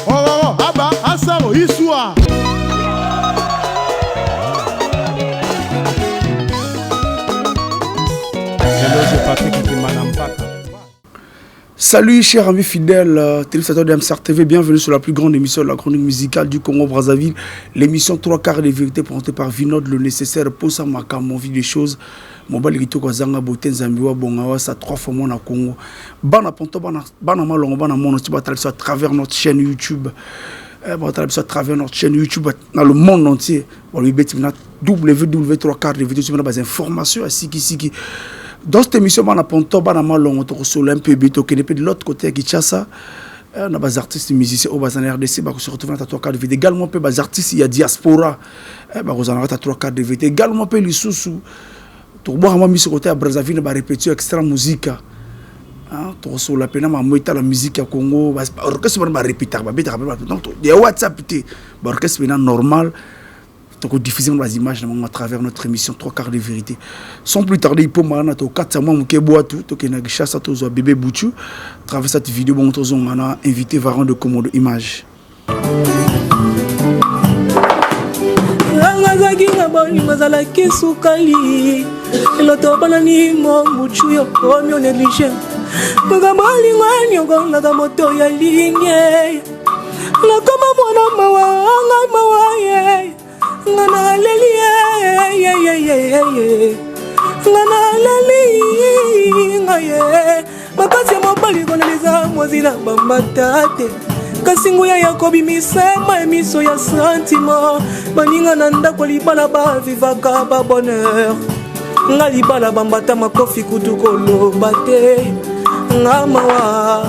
Oh, aba, asaro, iswa. Salut chers amis fidèles, téléspectateurs de MSR TV, bienvenue sur la plus grande émission de la chronique musicale du Congo-Brazzaville. L'émission 3 quarts des vérités présentée par Vinod, le nécessaire pour ça, ma vie des choses. Mobile Rito Kozanga, Boten Zambiwa, Bongawa, ça 3 fois mon Congo. Bana Ponto, Bana Malongo, Bana Mono, tu vas à travers notre chaîne YouTube. À travers notre chaîne YouTube, dans le monde entier. On lui bête www3 quarts des vérités, tu vas des informations à Siki. Dans cette émission, on a Ponto, on a Malongo, on a un peu de l'autre côté à Kinshasa. On a des artistes musiciens au RDC, on se retrouve dans 3 quarts de vérité. Également, des artistes, il y a diaspora. On a 3 quarts de vérité. Également, les sous. Tout le monde a mis sur côté à Brazzaville, on a répété extra musique. Tout sur la peine, on a mis la musique à Congo. Orchestre, on a répété. Donc, il y a WhatsApp, orchestre normal. Donc, diffuser les images à travers notre émission 3 quarts de vérité. Sans plus tarder, il peut m'en aller au 4 mois, mon keboa tout, donc il y a chasse à tous bébé Bouchou. À travers cette vidéo, on a invité Varan de Commode Image. Ngana leli ngana leli ngaye makasi mobali kona leza mwazina bambatate kasingu ya yakobi misema emiso ya sentiment baninga na ndako libala ba vivaka ba bonheur nga libala bambata makofi kutu koloba te ngamawa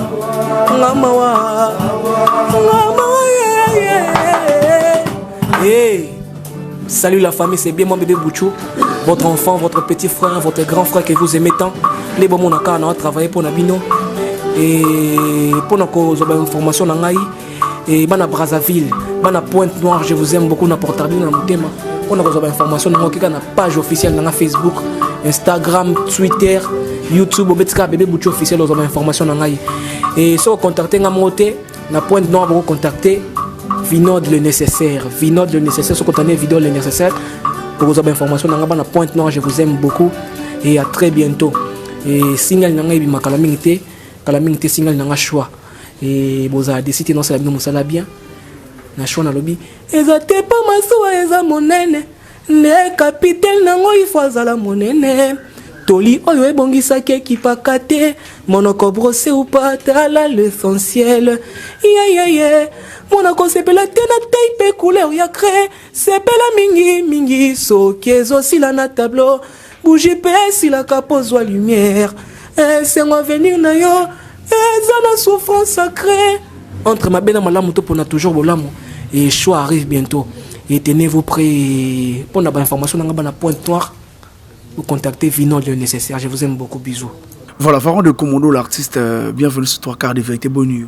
hey. Salut la famille, c'est bien moi bébé Bouchou, votre enfant, votre petit frère, votre grand frère que vous aimez tant. Les bons mon on a travaillé pour Nabino et pour nos informations et bana Brazzaville, bana Pointe-Noire, je vous aime beaucoup na portable na mutema. On a des informations na page officielle na Facebook, Instagram, Twitter, YouTube, obetka bébé Bouchou officiel aux informations na et si vous contactez na moté na Pointe-Noire vous contacter Vinod le nécessaire, ce qu'on a vidéo le nécessaire pour vous avoir information dans la Pointe Noire. Je vous aime beaucoup et à très bientôt. Et signal nanga ibi makalamingité signal nanga choix et vous avez décidé non c'est la bien musala bien na choix na lobby ezate pas masoa eza monene ne capitaine nango ifazala monene toli oyo ebongisaki ekipaka te monoko brossé ou pas tala l'essentiel yeah. Monako sepela tena tape couleur ya cré sepela mingi soki ezosila na tableau bougie pesi la kapozwa lumière c'est moi venir na yo eza na souffrance sacrée entre ma bena malamu to pona toujours bolamu et choix arrive bientôt et tenez-vous prêts pour la information na Pointe-Noire. Vous contactez Vinod le nécessaire. Je vous aime beaucoup. Bisous. Voilà, Varan de Komodo, l'artiste. Bienvenue sur 3 quarts de vérité. Bonne nuit.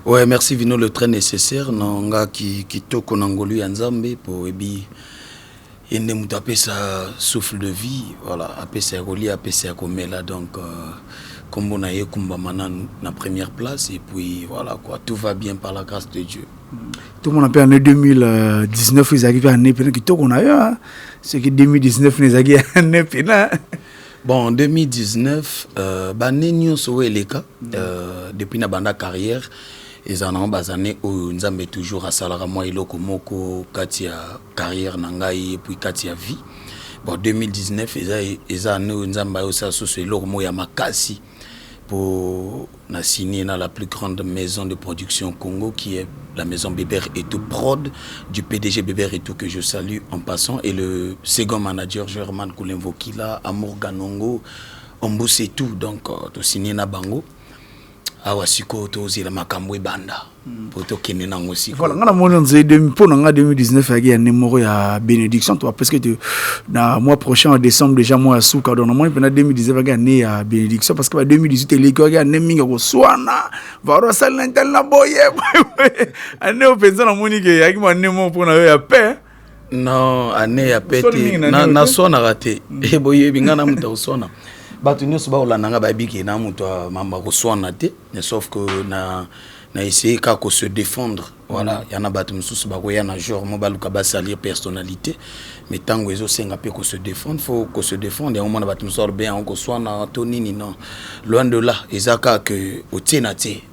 Ouais, merci Vinod le très nécessaire. Nanga qui toko nangolu yanzambe pour ebi yende mutape sa souffle de vie. Voilà, apé sa roli, apé sa komela donc comme on a eu Kumbamana na première place et puis voilà quoi, tout va bien par la grâce de Dieu. Tout le monde appelle l'année 2019, ils arrivent à l'année qui qu'on a eu, c'est que 2019 ils arrivent à l'année Bon, en 2019, depuis na banda carrière, ils en ont basané où nous avons toujours à Salara moi iloko moko katia carrière nangai et puis katia vie. Bon, 2019 ils ont nous ça sur l'ormo ya makasi pour na signer dans la plus grande maison de production Congo qui est la maison Bébert et tout prod du PDG Bébert et tout que je salue en passant et le second manager German Koulenvokila Amour Ganongo Ombus et tout donc to signer na bango awasiko to zila makambo banda poto kene nango siko voilà ngana moni nzé pour nga 2019 ya ya numéro ya bénédiction toi parce que na mois prochain en décembre déjà mois souka donc moi pendant 2019 ya né ya bénédiction parce que 2018 les ko ya né minga ko swana va sal l'intel na boye ane openza na moni ke ya ki mo né mo pour na ya paix non ane ya pété na sona raté e boye bingana muta sona batu nyonso ba olanda nga babiki na mutu mamba ko swana te sauf que na na essayé qu'à se défendre. Voilà, il y en a battu sous bagoya na genre mobile ka salir personnalité, mais tant que les senga pe ko se défendre, faut qu'on se défende et on m'a battu sort bien on ko soit na tonini non. Loin de là, ezaka que au tienaté.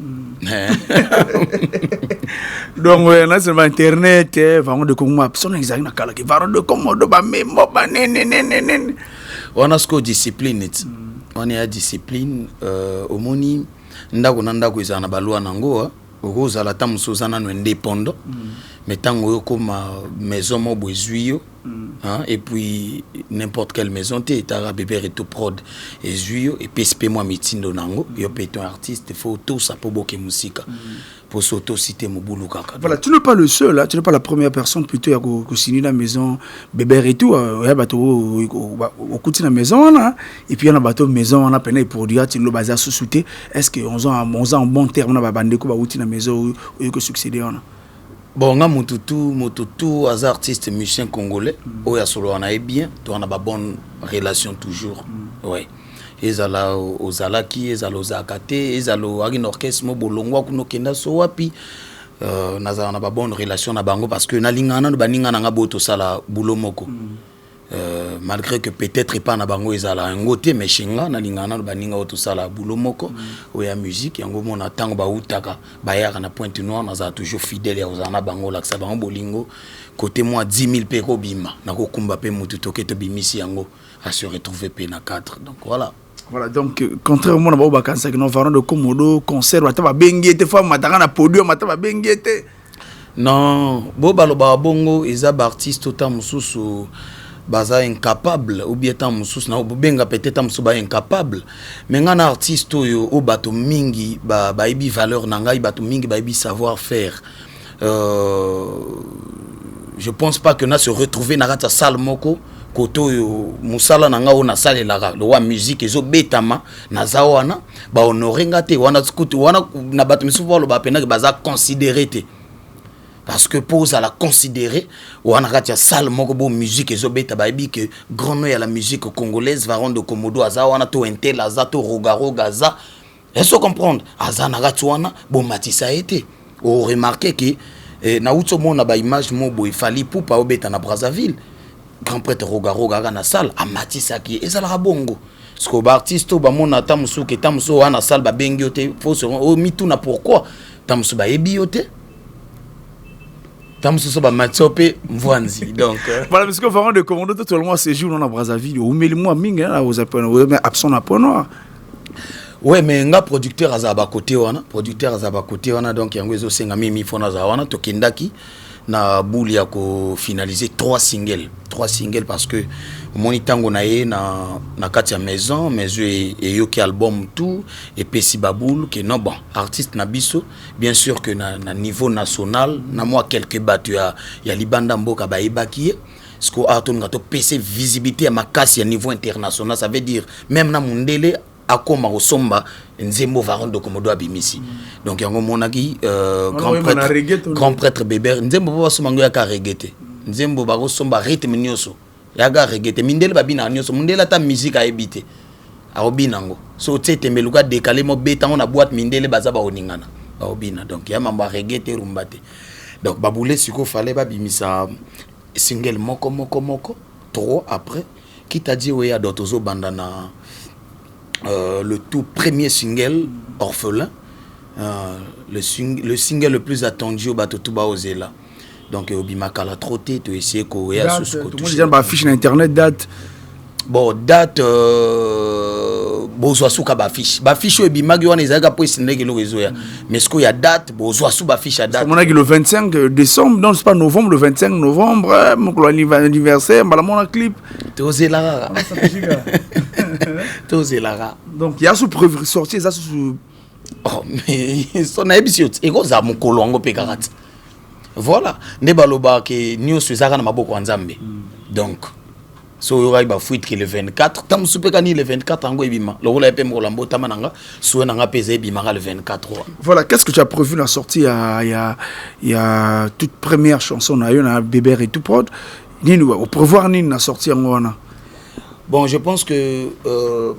Donc là c'est internet, vraiment de comment personne exact na kala ki varo de comment de ba memo ba ne. On a ce que discipline. On est à discipline au moni ndako nandako ezana balwa nango okozala ta musozana no indépendant mais tango comme maison mo bozuyo et puis n'importe quelle maison t'es ta bébé et tout prod et zuyo et PSP moi mitindo nango yo péton artiste faut tout ça pour boke musique pour s'auto-citer Mobulu Kaka. Voilà, tu n'es pas le seul, hein? Tu n'es pas la première personne plutôt à signer la maison, bébé et tout. Il y a bateau au côté de la maison, et puis il y a un bateau maison, on a peine pour dire, tu l'as basé sous-souté. Est-ce qu'on a un bon terme, on a bandé quoi, au la maison, où il succéder, bon, on a Motutu, as artiste musicien congolais, où il y a solo, on a bien, on a une bonne relation toujours. Ouais. Ezala ozalaki ezala ozakate ezala agin orchestre mo bolongwa kuno kenda so wapi nazala na ba bonne relation na bango parce que na lingana no baningana nga boto sala boulot moko malgré que peut-être pas na bango ezala ngote mais chinga na lingana no baninga oto sala boulot moko oya musique yango mona tango ba utaka ba yaka na Pointe Noire nazala toujours fidèle ya ozana bango la sa bango bolingo côté moi 10 000 peko bima na ko kumba pe mutu toketo bimisi yango à se retrouver pe na 4 donc voilà. Voilà, donc, contrairement à Bakansa, qui nous parlons de Komodo, concert, on va benguete, fois, on va podium, on va benguete. Non, Boba Bongo, ils ont artiste autant moussous, baza incapable, ou bien tant moussous, na benga peut-être moussous incapable. Mais un artiste au bateau mingi, ba ibi valeur nangai, bateau mingi, ba ibi savoir faire. Je pense pas que na se retrouver na rata salle moko. Koto musala nanga ona sale la lo wa musique ezo betama na zawana ba honorenga te wana skutu wana na batu misuvo lo ba pena ke baza considérer te parce que pose à la considérer wana katia sale moko bo musique ezo beta ba bi que grand nom ya la musique congolaise varon de Komodo azawana to entel azato rogaroga za est-ce comprendre azana gatwana bo matisa été o remarquer que na uto mona ba image mo bo ifali pour pa obeta na Brazzaville grand prêtre Rogaroga na salle a matisaki ezala bongo parce que artiste ba mona tamusu ke tamusu wana salle ba bengiote faut se o mituna pourquoi tamusu ba ebiote tamusu so ba matsope mvanzi donc voilà parce que vraiment de Komodo tout le monde séjour dans Brazzaville ou meli moi minga aux absent na pono. Ouais mais nga producteur azaba côté wana donc yango ezo senga mimi fona za wana to kindaki na bouli ya ko finaliser 3 singles parce que moni tango na ye na kati ya maison mes yeux et yoki album tout et pesi baboul que non bon artiste na biso bien sûr que na niveau national na moi quelques battu ya libanda mboka ba ebaki ce ko aton ngato pc visibilité à makasi à niveau international ça veut dire même na mundele akoma osomba nzembo varon de Komodo abimisi donc yango monaki grand prêtre bébé nzembo ba somango ya ka reggae nzembo ba osomba rythme nyoso ya ga reggae mindele babina nyoso mundela ta musique a ebité a obinango so tete meluka décalé mo betango na boîte mindele baza ba oningana ba obina donc ya mamba reggae rumbate donc baboulé siko fallait babimisa single moko 3 après qui t'a dit ouais ya dotozo bandana le tout premier single Orphelin le single le plus attendu au bateau Touba Ozela donc obimaka la trotté to essayer ko ya sous tout le monde déjà ba affiche sur internet date bon date bozo suka ba affiche obimagi wana ezaka po sineke lo rezo ya mais ce qu'il y a date bozo su ba affiche à date mon le 25 décembre non c'est pas novembre le 25 novembre mon anniversaire mbala mon clip Ozela Ozela donc il y a sous prévu sortir ça sous oh mais son émission et goza mukolo ngo pekarati voilà ne baloba ke news ezaka na maboko nzambe donc so yora ba fuite que le 24 tam supeka ni le 24 ngo ebima lo la pe mo lambo tamananga so na nga peze ebima le 24. Voilà, qu'est-ce que tu as prévu la sortie il y a toute première chanson na yo na bébé et tout prod ni au prévoir ni na sortie ngona Bon, je pense que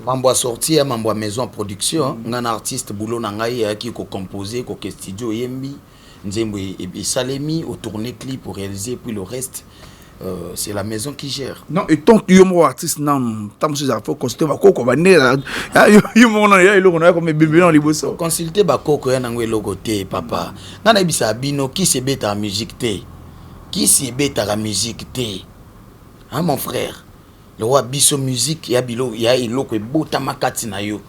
mambo a sorti, mambo a maison en production, un artiste boulot nangai qui ko composé, ko studio yembi, nzembo et salemi au tourner clip pour réaliser puis le reste c'est la maison qui gère. Non, et tant que yo artiste non, tant que ça faut consulter ba koko ba né yo mon na ya iloko na comme bébé dans liboso. Consulter ba koko ya nangwe logo te papa. Ngana bisa bino qui se beta en musique te. Qui se beta la musique te. Hein mon frère. Le roi biso musique ya bilo ya iloko e bota makati na yo.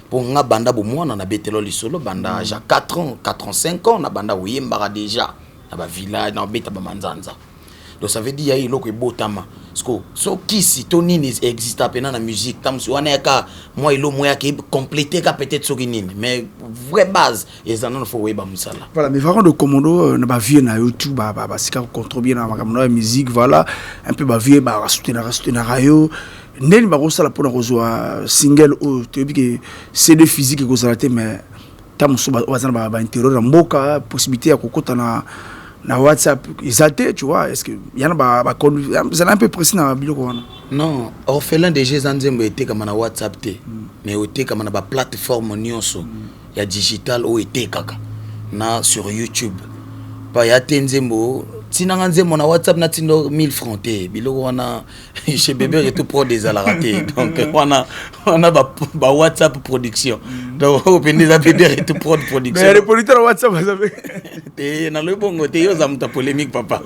Pour nga banda bo mwana na betelo lisolo banda ja 4 ans, 4 ans, 5 ans na banda oyembara déjà na ba village na beta ba manzanza. Donc ça veut dire ya iloko e botama. Sko so kisi tonini existe à peine dans la musique tam so wana ka moi ilo moya ki compléter ka peut-être so kinini mais vraie base et non faut weba musala. Voilà, mais vraiment de commando na ba vie na YouTube ba sika contrôle bien na musique voilà un peu ba vie ba soutenir rayo neni ba rosa la pour rejoindre single ou tu dis que CD physique ko zalate mais tam so ba intérieur na mboka possibilité ya kokota na WhatsApp exalté tu vois est-ce que y en a vous allez un peu précis dans biloko wana non orphelin de Jésus nzembo était comme na WhatsApp té mais était comme na ba plateforme nyonso ya digital o était kaka na sur YouTube pa ya nzembo tinanga nzembo na WhatsApp na tindo 1000 francs té biloko wana chez bébé et tout pro des alaraté donc on a ba WhatsApp production donc on peut des bébé et tout pro production mais les producteurs WhatsApp vous savez té na le bongo té yo zamuta polémique papa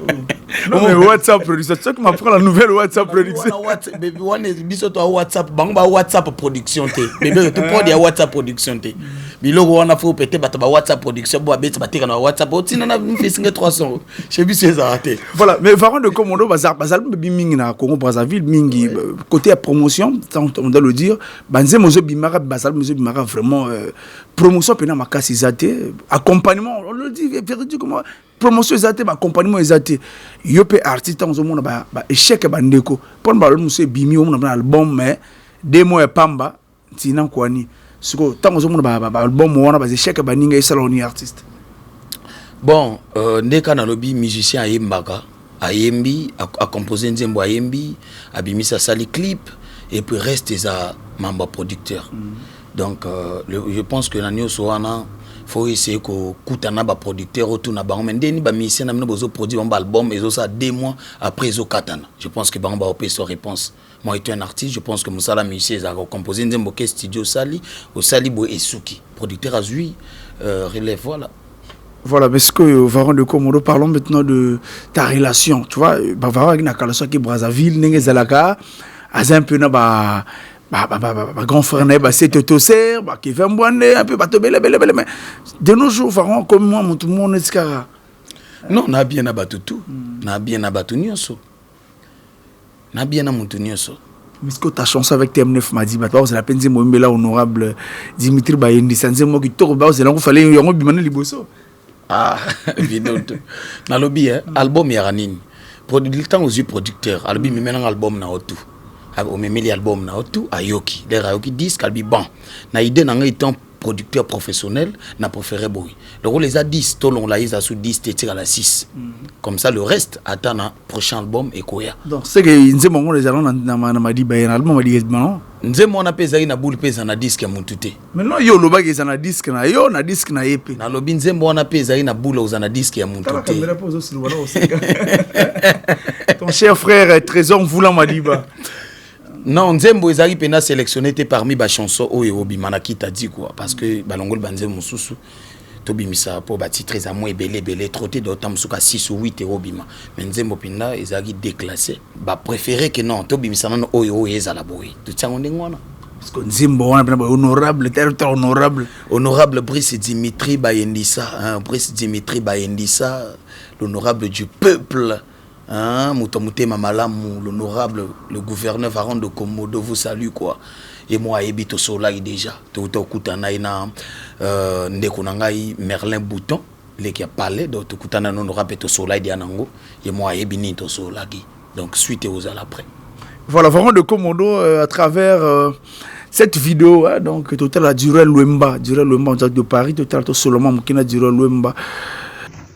non mais WhatsApp production tu m'apprends la nouvelle WhatsApp production bébé wana biso to WhatsApp bango ba WhatsApp production té bébé et tout pro dia WhatsApp production té biloko wana faut péter ba WhatsApp production bo abeti ba teka na WhatsApp otina na mfisinga 300 chez biso ezarate voilà mais avant de commando bazar mingi na Congo Brazzaville mingi côté à promotion on doit le dire banze mozo bimara bazar mozo bimara vraiment promotion pena makasi zate accompagnement on le dit véridiquement promotion zate accompagnement zate yope artiste on zomona ba échec ba ndeko pon ba mozo bimi on na album mais deux mois pamba tina kwani siko tango zomona ba album wana ba échec ba ninga saloni artiste. Bon, ndeka na lobby musicien ayembaka, ayembi, a composé nzembo ayembi, abimisa sali clip et puis reste ça membre producteur. Donc je pense que l'année soana faut essayer ko kutana ba producteur autour na ba mais ndeni ba musicien na mino bozo produire un album et ça 2 mois après zo katana. Je pense que ba opé sa réponse. Moi étant un artiste, je pense que musala musicien a composé nzembo ke studio sali au sali bo esuki. Producteur azui relève voilà. Voilà, parce que Varon de Komodo, parlons maintenant de ta relation. Tu vois, Varon avec la relation qui est Brazzaville, Nengue Zalaka, un peu na grand frère né, c'est Totoser, qui fait un bon un peu belle, mais de nos jours, Varon comme moi, tout le monde est scara. Non, n'a bien abattu tout, n'a bien abattu nyonso, n'a bien abattu nyonso. Mais ce que ta chance avec TM9 m'a dit, c'est la peine de me là honorable Dimitri Bayendi, sans dire moi qui tourne, c'est là où il fallait y avoir un liboso. Ah, évidemment. Dans le lobby, album Yaranine. Le temps aux yeux producteurs, album maintenant album na otu. Au même album na otu, Ayoki. Les Ayoki disent qu'albi bon. Na idée n'a étant producteur professionnel, n'a préféré boy. Donc on les a 10, tolon la ils a sous 10, t'es à la 6. Comme ça le reste attend un prochain album et quoi. Donc c'est que ils ont les allons na dit ben album m'a dit non. Nzembo na pesa ina boule pesa na disque ya muntute. Mais non yo loba ke na disque na yo na disque na yepe. Na lobi nzembo na pesa ina boule uzana disque ya muntute. Ton cher frère Trésor Voulant Madiba. Non, nzembo ezali pena sélectionné parmi ba chansons oyo obimana ki t'a dit quoi parce que balongol banze mususu to bimisa po ba titre za mo ebele troté d'autant musuka 6 ou 8 obima. Mais nzembo pinda ezali déclassé. Ba préféré que non to bimisa non oyo ezala boy. Tu tiens on ngwana. Parce que nzembo on a honorable territoire honorable. Honorable Brice Dimitri Bayendissa, hein, Brice Dimitri Bayendissa, l'honorable du peuple. Hein, Moutamouté Mamalamu, l'honorable, le gouverneur Varon de Komodo vous salue quoi. Et moi, j'habite au soleil déjà. Tout au Koutanaïna, Ndekonangaï, Merlin Bouton, les qui a parlé, donc tout Koutana l'honorable au soleil d'Yanango. Et moi, j'habite au soleil. Donc, suite aux à l'après. Voilà, Varon de Komodo, à travers cette vidéo, hein, donc, total a duré Luemba, de Paris, total, tout seulement, Moukina duré Luemba.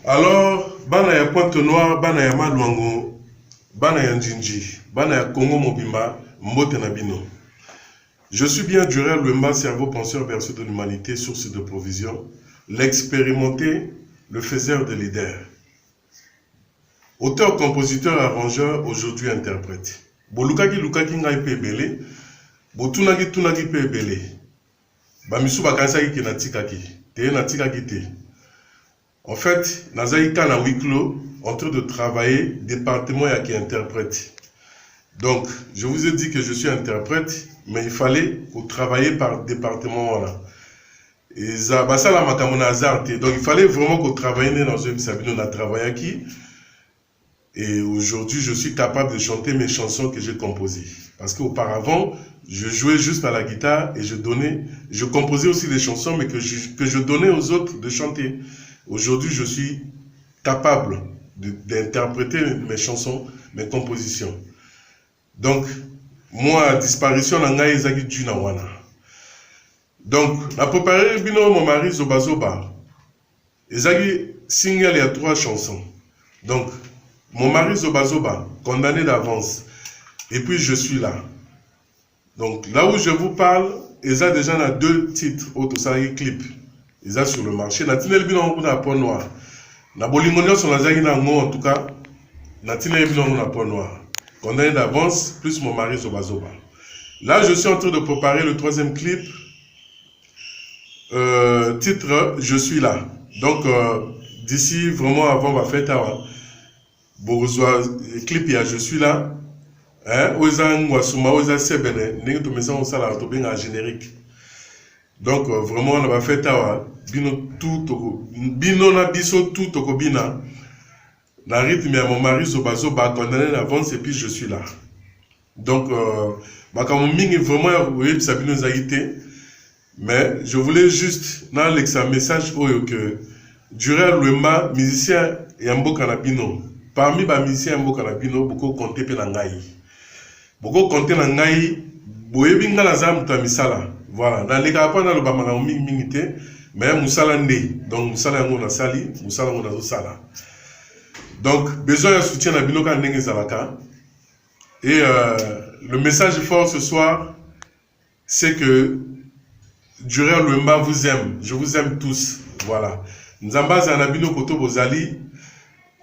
Alors, bana ya Pointe Noire, bana ya Maluango, bana ya Njinji, bana ya Congo Mobimba, Mbote Nabino. Je suis bien Durel Lwemba, cerveau penseur berceau de l'humanité, source de provision, l'expérimenté, le faiseur de leader. Auteur, compositeur, arrangeur, aujourd'hui interprète. Bolukaki lukaki ngai pe ebele, botunaki tunaki pe ebele. Bamisu bakansaki ki natikaki, te natikaki te. En fait, nazaki kana wiklo, en train de travailler, département ya qui interprète. Donc, je vous ai dit que je suis interprète, mais il fallait travailler par département. Voilà. Et ça, ça la makamona hasard. Donc, il fallait vraiment qu'on travaille dans un Sabino, on a travaillé qui. Et aujourd'hui, je suis capable de chanter mes chansons que j'ai composées. Parce qu'auparavant, je jouais juste à la guitare et je composais aussi des chansons, mais que je donnais aux autres de chanter. Aujourd'hui, je suis capable d'interpréter mes chansons, mes compositions. Donc, moi, disparition n'a pas été du Nawana. Donc, à préparer mon mari Zoba Zoba. Il y a single, il y a 3 chansons. Donc, mon mari Zoba Zoba, condamné d'avance. Et puis, je suis là. Donc, là où je vous parle, il y a déjà 2 titres, autosari clip. Il y a sur le marché. Il y a un point noir. Il y a en tout cas, il y a un point noir. Condamné d'avance, plus mon mari Zoba Zoba. Là, je suis en train de préparer le 3e clip. Titre, je suis là. Donc, d'ici, vraiment, avant ma fête, clip, il y a je suis là. Générique. Donc, vraiment, on va faire bino na biso tout okobina. La rythme à mon mari Zoba Zoba condamné d'avance et puis je suis là. Donc, vraiment, Sabino Zaïté. Mais je voulais juste, dans l'examen message, que Durel Lwemba, musicien et Mbo Kanabino. Parmi les musiciens Mbo Kanabino, beaucoup compté Penangaï. Beaucoup compté Nangaï, Boebinga Lazam Tamisala. Voilà. Dans les cas, pas dans le Bamanga Mingité, mais Moussala Ndé. Donc, Moussala Ngona Sali, Moussala Ngona Sala. Donc, besoin de soutien à Binoka Ndenge Zalaka. Et le message fort ce soir, c'est que Durel Lwemba vous aime. Je vous aime tous. Voilà. Nzamba Zanabino Koto Bozali.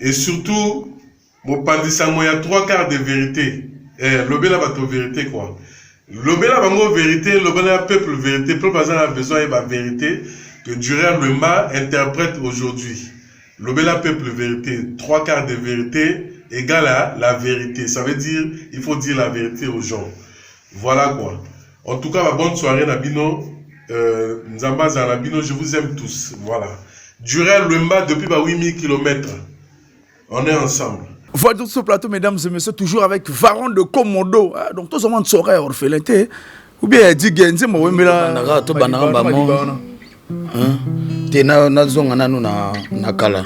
Et surtout, mon pandisamo, il y a 3/4 de vérité. L'obéla va te vérité, quoi. L'obéla va me vérité, l'obéla peuple vérité. Peuple a besoin de la vérité que Durel Lwemba interprète aujourd'hui. L'obéla peuple vérité, 3/4 de vérité égale à la vérité. Ça veut dire, il faut dire la vérité aux gens. Voilà quoi. En tout cas, bonne soirée, Nabino. Nzamba Zanabino, je vous aime tous. Voilà. Durel Lwemba depuis 8000 km. On est ensemble. Voilà tout ce plateau, mesdames et messieurs, toujours avec Varon de Komodo. Donc, tout le monde saurait orphelin. Ou bien, dit Genzi, moi, mais là. Tena zonga nanu na kala.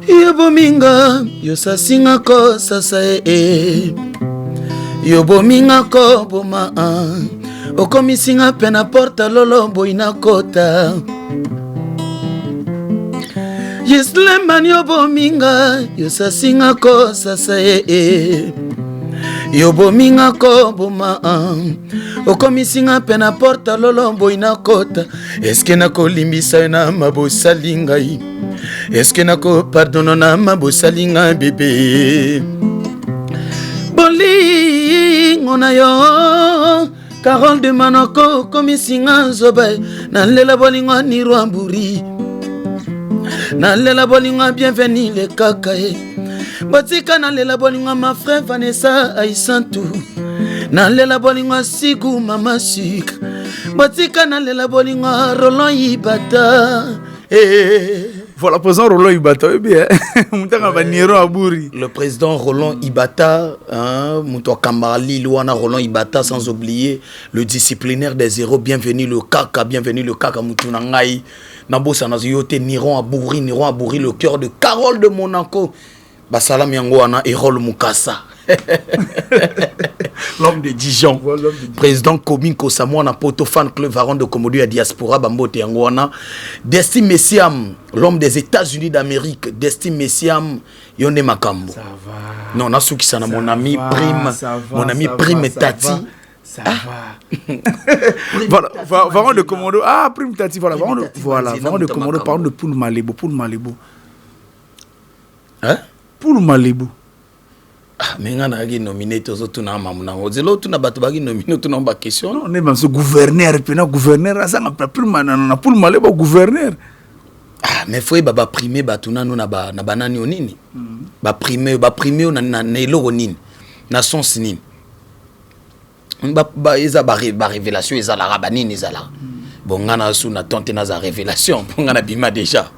Yobominga, yosasinga ko sasa Yobominga ko boma. Okomisinga pena porta lolo boina kota. Yisleman yobominga, yosasinga ko sasa Yobominga ko boma. Okomisinga pena porta lolo boina kota. Eske nako limbisa na mabosali ngai. Eske nako pardonne na mabosali ngai bébé. Bolingo na yo Carole de Manoko komisinga zobe. Nalela bolingo ni rwamburi. Nalela bolingo bienvenue le kakae. Botika nalela bolingo ma frère Vanessa Aisantu. Nalela bolingo Sigu mama Sik. Botika nalela bolingo Roland Ibata. Voilà, président Roland Ibata, bien. Le président Roland Ibata, Moutoua Kamali, Luana Roland Ibata, sans oublier le disciplinaire des héros, bienvenue le Kaka Moutounangaï, Nabosa Nazoyote, Niron Abouri, le cœur de Carole de Monaco, Basalam Yangoana, Erol Moukassa. L'homme de Dijon. Président Kobin Kosamoa na Poto Fan Club Varon de Komodo à Diaspora Bambote Yangoana. Destin Messiam, l'homme des États-Unis d'Amérique. Destin Messiam, Yone Makambo. Ça va. Non, Nasuki Sana, mon ami Prime. Mon ami Prime Tati. Ça va. Voilà, Varon de Komodo. Ah, Prime Tati, voilà. Varon de Komodo, parlons de Poul Malebo. Hein? Poul Malebo. Ah, mais on a nominé tous les na mamuna. Ozelo tu na batu bagi nominé tu na ba question. Non, ne même ce gouverneur, gouverneur, ça n'a pas plus na Poul Malebo gouverneur. Ah, mais faut baba primer batuna no na banani onini. Ba primer na elo onini. Na sens nini. Ba eza ba révélation eza la rabanini eza la. Bon ngana su na tante na za révélation, bon ngana bima déjà.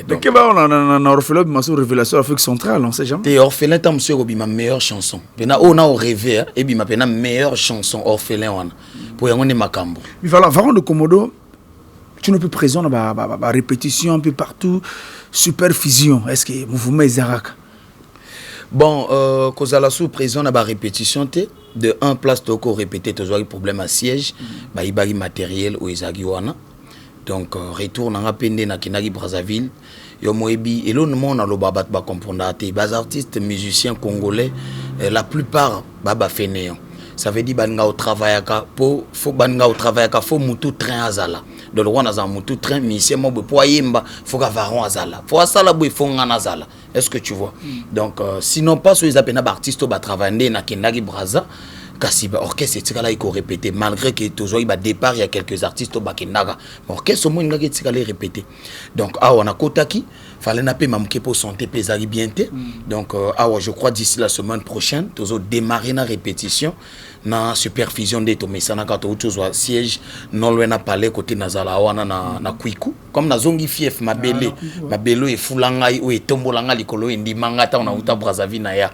Donc, on a orphelin de révélation Afrique centrale, on sait jamais. T'es orphelin, t'as monsieur ma meilleure chanson. On a rêvé, et puis ma meilleure chanson orphelin. Pour y avoir des macambres. Mais voilà, Varon de Komodo, tu ne peux présent la répétition un peu partout, supervision. Est-ce que vous mettez Zarak? Bon, cause à la sous-présent, on a répétition, de un place, tu as répété, tu as problème à siège, il y a matériel ou Isagiwana. Donc retour na pende na Kinagi Brazzaville yo moebi et l'on monde na lo babat ba comprendre te bas artistes musiciens congolais la plupart baba fainéant ça veut dire banga au travail ka po faut banga au travail ka faut mutu train azala de le roi za mutu train musicien mo po yemba faut ka varon azala faut asala bo faut ngana azala est-ce que tu vois donc sinon pas sur les appels artistes ba travailler na Kinagi Brazza kasi ba orchestre etikala iko répéter malgré que toujours il ba départ il y a quelques artistes au bakenaga orchestre au moins ngaki etikala répéter donc on a kotaki fallait na pe mamke pour santé pesari bien té donc je crois d'ici la semaine prochaine toujours démarrer la répétition na supervision de to mesana ka to toujours siège non loin na palais côté nazala wana na Kwiku comme na zongi fief mabelo e fulangai o etombolanga likolo endimanga ta na uta Brazzaville na ya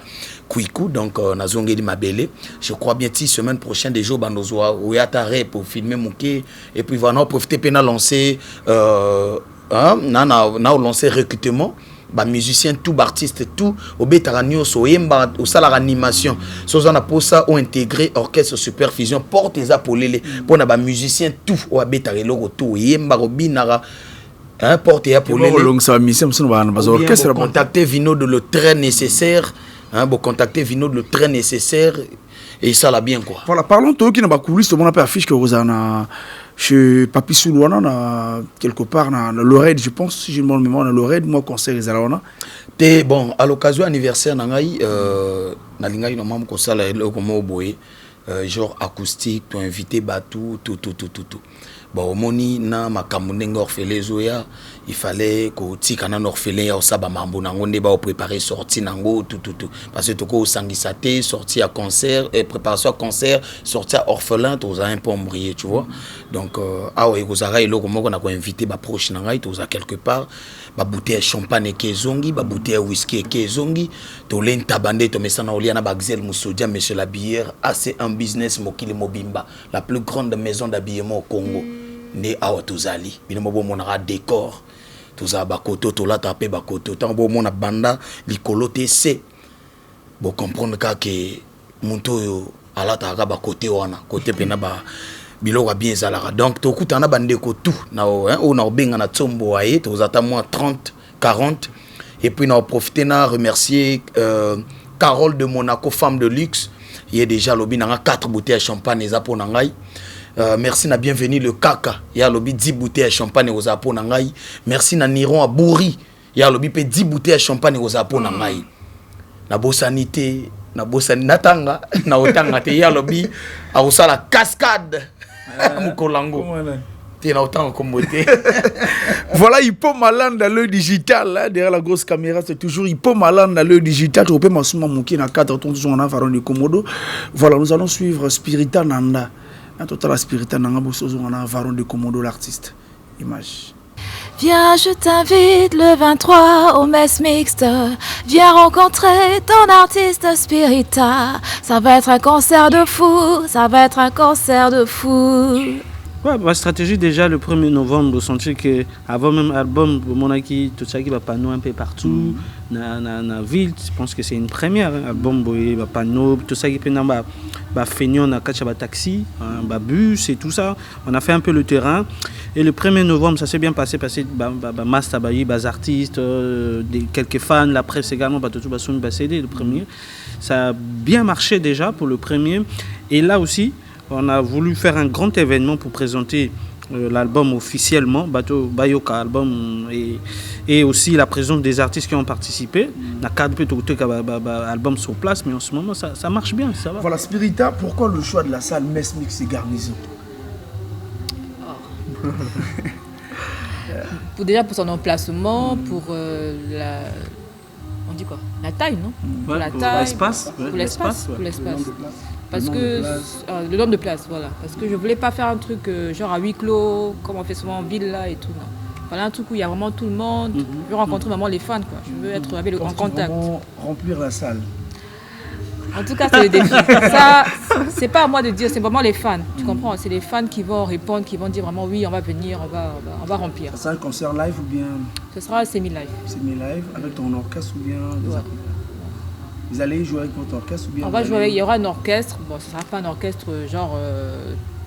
Kwiku donc na zongi di mabele je crois bien si semaine prochaine des jours bandozoa ou yatare pour filmer mouké et puis voilà profiter pena lancer na lancer recrutement ba musicien tout artiste tout au betaranio so yemba au salar animation so za na posa ou intégrer orchestre supervision porte les apolele pour na ba musicien tout au betarelo tout yemba robinara porte ya polele longue sa mission so ba orchestre contacter Vino de le très nécessaire contacter Vino de le très nécessaire et ça l'a bien quoi. Voilà, parlons de qui n'a pas coulé, c'est mon affiche que vous avez chez Papi Soulouana, quelque part dans l'oreille, je pense, si je me mémoire dans l'oreille, moi concert les Alawana. Bon, à l'occasion anniversaire nangai na lingai no mam ko sala comme au boy genre acoustique, tu invité batou tout. Bon moni na makambo ndenge orphelin zoya il fallait que tika na orphelin ya osaba mambo nango nde ba préparer sortie nango tout parce que toko sangisa te sortie à concert et préparation à concert sortie à orphelin tous un peu embrayé tu vois donc et kozara eloko moko na ko inviter ba proche nangai tous à quelque part ba bouteille champagne kezongi ba bouteille whisky kezongi to lenta bande to mesana olia na Baxel Musodia monsieur la bière c'est un business mokili mobimba la plus grande maison d'habillement au Congo né awa tozali bino mo monara décor toza bakoto to la tapé bakoto tant bo mona banda likolo te c'est bo comprendre que muntu yo ala ta ka bakote wana côté pena ba biloko bien zalara donc to kutana bandeko tout na on a benga na tsombo aye toza ta moins 30 40 et puis on a profité na remercier Carole de Monaco femme de luxe il y a déjà lobby na 4 bouteilles de champagne za po nangai. Merci na bienvenue le Kaka ya lobby 10 bouteilles de champagne aux apos nangai. Merci na Niron à Bouri ya lobby pe 10 bouteilles de champagne aux apos nangai. Na bosanité na natanga na otanga te ya lobby a osala cascade mukolango. Voilà, Hippo Malan dans le digital, hein, derrière la grosse caméra, c'est toujours Hippo Malan dans le digital. Tu peux m'assumer mon qui n'a 4 tons toujours en Varon de Komodo. Voilà, nous allons suivre Spirita Nanda. Un total Spirita Nanda, en Varon de Komodo, l'artiste. Image. Viens, je t'invite le 23 au mess mixte. Viens rencontrer ton artiste Spirita. Ça va être un concert de fou, ça va être un concert de fou. Ouais, ma stratégie déjà le 1er novembre, sentir que avant même l'album, mon aki tout ça qui va panneau un peu partout dans la ville, je pense que c'est une première hein. Album boy va panneau, tout ça qui peut dans ba feignon na kacha taxi, ba bus et tout ça. On a fait un peu le terrain et le 1er novembre, ça s'est bien passé parce que master bayi bas artistes, quelques fans, la presse également ba tout ba son ba CD le premier. Ça a bien marché déjà pour le premier et là aussi on a voulu faire un grand événement pour présenter l'album officiellement, Bato Bayoka album et aussi la présence des artistes qui ont participé. On a cadre album sur place, mais en ce moment ça marche bien, ça va. Voilà, Spirita, pourquoi le choix de la salle Mess Mix et Garnison? Déjà pour son emplacement, pour on dit quoi? La taille, non? Pour la taille, l'espace. Pour l'espace. Parce que le nombre de places, voilà. Parce que je voulais pas faire un truc genre à huis clos, comme on fait souvent en ville là et tout. Non. Voilà un truc où il y a vraiment tout le monde. Je veux rencontrer vraiment les fans, quoi. Je veux être avec en contact. Remplir la salle. En tout cas, c'est le défi. Ça, c'est pas à moi de dire, c'est vraiment les fans. Tu comprends? C'est les fans qui vont répondre, qui vont dire vraiment oui, on va venir, on va remplir. Ça sera un concert live ou bien? Ce sera semi-live. Semi-live avec ton orchestre ou bien? Ouais. Vous allez jouer avec votre orchestre ou bien? On va jouer avec, il y aura un orchestre. Bon, ce ne sera pas un orchestre genre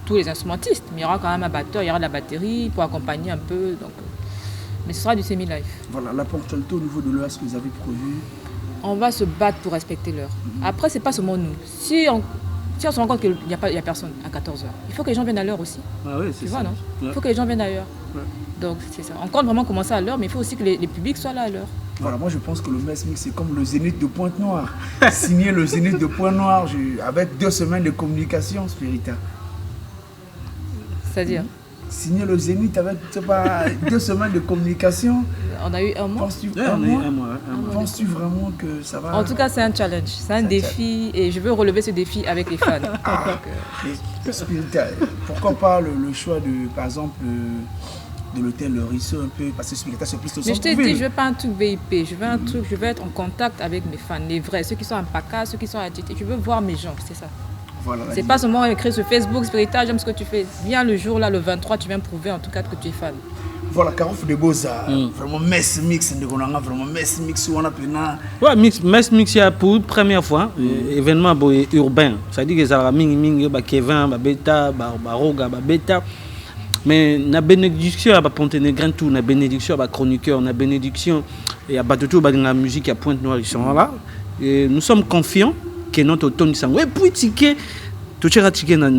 tous les instrumentistes, mais il y aura quand même un batteur, il y aura de la batterie pour accompagner un peu. Donc, mais ce sera du semi-live. Voilà, la ponctualité au niveau de l'heure, est-ce que vous avez prévu? On va se battre pour respecter l'heure. Après, ce n'est pas seulement nous. Si on se rend compte qu'il n'y a personne à 14h, il faut que les gens viennent à l'heure aussi. Ah oui, c'est tu ça. vois, non? Ouais. Il faut que les gens viennent à l'heure. Ouais. Donc, c'est ça. On compte vraiment commencer à l'heure, mais il faut aussi que les publics soient là à l'heure. Voilà, moi je pense que le Mess Mix c'est comme le Zénith de Pointe-Noire. Signer le Zénith de Pointe-Noire avec 2 semaines de communication, Spirita. C'est-à-dire signer le Zénith avec 2 semaines de communication. On a eu un mois. Penses-tu Penses-tu vraiment que ça va? En tout cas, c'est un challenge, c'est un défi et je veux relever ce défi avec les fans. Spirita, pourquoi pas le choix de, par exemple, de l'hôtel Le Risseau un peu, parce que Spirita c'est plus au centre-ville. Mais je te dis, je veux pas un truc VIP, je veux un truc, je veux être en contact avec mes fans, les vrais, ceux qui sont en PACA, ceux qui sont à TT. Je veux voir mes gens, c'est ça. Voilà, c'est pas seulement écrit sur Facebook, Spirita, j'aime ce que tu fais. Viens le jour là, le 23, tu viens prouver en tout cas que tu es fan. Voilà, Carouf de Boza, vraiment Mess Mix, vraiment Mess Mix, on a pena. Ouais, Mess Mix, il y a pour la première fois, événement urbain. Ça veut dire que ça va Ming, Kevin, Beta, Roga, Beta. Mais la bénédiction à Ponténégrin tout, la bénédiction à chroniqueur, la bénédiction et à Batoto dans la musique à Pointe-Noire ils sont là. Et nous sommes confiants que notre automne sang. Ouais, puis ticket, tout cher ticket na